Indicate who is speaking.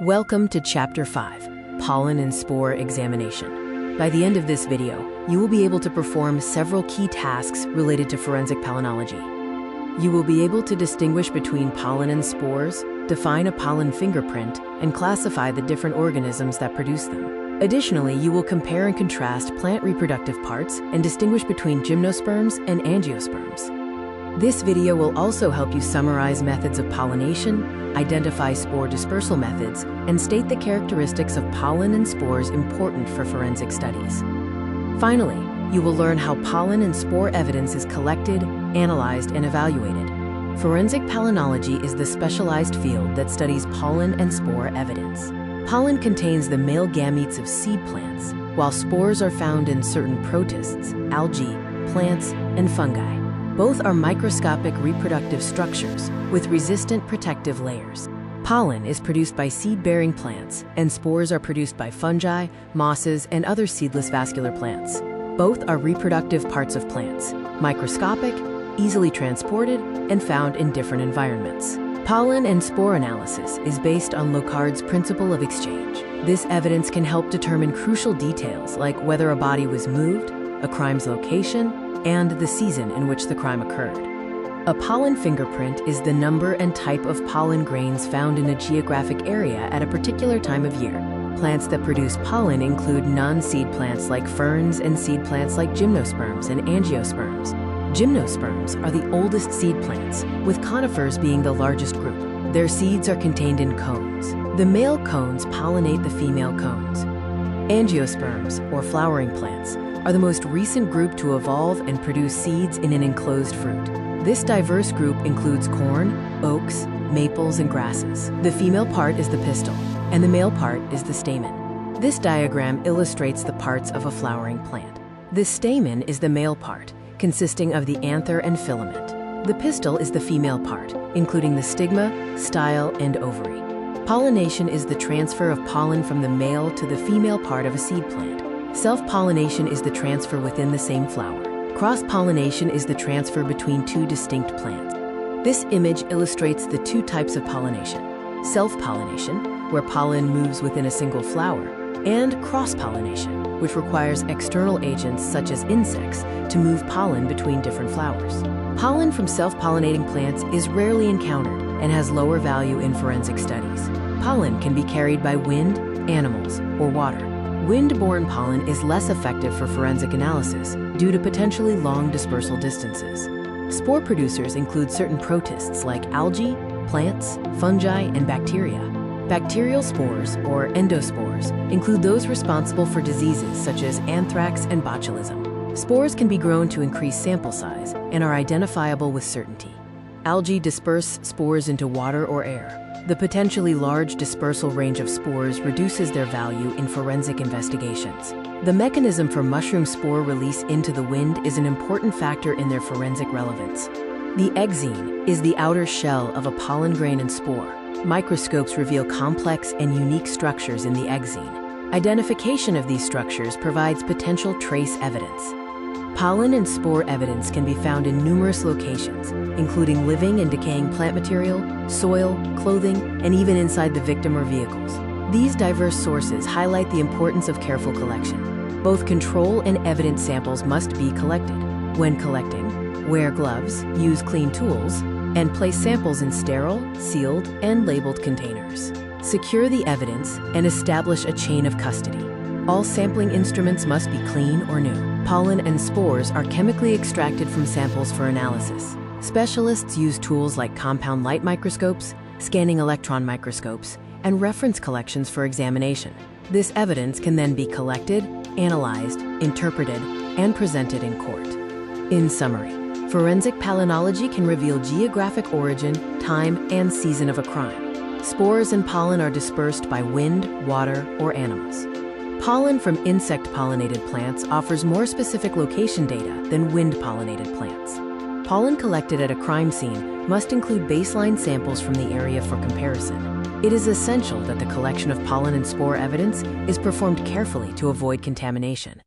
Speaker 1: Welcome to Chapter 5, Pollen and Spore Examination. By the end of this video, you will be able to perform several key tasks related to forensic palynology. You will be able to distinguish between pollen and spores, define a pollen fingerprint, and classify the different organisms that produce them. Additionally, you will compare and contrast plant reproductive parts and distinguish between gymnosperms and angiosperms. This video will also help you summarize methods of pollination, identify spore dispersal methods, and state the characteristics of pollen and spores important for forensic studies. Finally, you will learn how pollen and spore evidence is collected, analyzed, and evaluated. Forensic palynology is the specialized field that studies pollen and spore evidence. Pollen contains the male gametes of seed plants, while spores are found in certain protists, algae, plants, and fungi. Both are microscopic reproductive structures with resistant protective layers. Pollen is produced by seed-bearing plants, and spores are produced by fungi, mosses, and other seedless vascular plants. Both are reproductive parts of plants, microscopic, easily transported, and found in different environments. Pollen and spore analysis is based on Locard's principle of exchange. This evidence can help determine crucial details like whether a body was moved, a crime's location, and the season in which the crime occurred. A pollen fingerprint is the number and type of pollen grains found in a geographic area at a particular time of year. Plants that produce pollen include non-seed plants like ferns and seed plants like gymnosperms and angiosperms. Gymnosperms are the oldest seed plants, with conifers being the largest group. Their seeds are contained in cones. The male cones pollinate the female cones. Angiosperms, or flowering plants, are the most recent group to evolve and produce seeds in an enclosed fruit. This diverse group includes corn, oaks, maples, and grasses. The female part is the pistil, and the male part is the stamen. This diagram illustrates the parts of a flowering plant. The stamen is the male part, consisting of the anther and filament. The pistil is the female part, including the stigma, style, and ovary. Pollination is the transfer of pollen from the male to the female part of a seed plant. Self-pollination is the transfer within the same flower. Cross-pollination is the transfer between two distinct plants. This image illustrates the two types of pollination: self-pollination, where pollen moves within a single flower, and cross-pollination, which requires external agents such as insects to move pollen between different flowers. Pollen from self-pollinating plants is rarely encountered and has lower value in forensic studies. Pollen can be carried by wind, animals, or water. Wind-borne pollen is less effective for forensic analysis due to potentially long dispersal distances. Spore producers include certain protists like algae, plants, fungi, and bacteria. Bacterial spores, or endospores, include those responsible for diseases such as anthrax and botulism. Spores can be grown to increase sample size and are identifiable with certainty. Algae disperse spores into water or air. The potentially large dispersal range of spores reduces their value in forensic investigations. The mechanism for mushroom spore release into the wind is an important factor in their forensic relevance. The exene is the outer shell of a pollen grain and spore. Microscopes reveal complex and unique structures in the exene. Identification of these structures provides potential trace evidence. Pollen and spore evidence can be found in numerous locations, including living and decaying plant material, soil, clothing, and even inside the victim or vehicles. These diverse sources highlight the importance of careful collection. Both control and evidence samples must be collected. When collecting, wear gloves, use clean tools, and place samples in sterile, sealed, and labeled containers. Secure the evidence and establish a chain of custody. All sampling instruments must be clean or new. Pollen and spores are chemically extracted from samples for analysis. Specialists use tools like compound light microscopes, scanning electron microscopes, and reference collections for examination. This evidence can then be collected, analyzed, interpreted, and presented in court. In summary, forensic palynology can reveal geographic origin, time, and season of a crime. Spores and pollen are dispersed by wind, water, or animals. Pollen from insect-pollinated plants offers more specific location data than wind-pollinated plants. Pollen collected at a crime scene must include baseline samples from the area for comparison. It is essential that the collection of pollen and spore evidence is performed carefully to avoid contamination.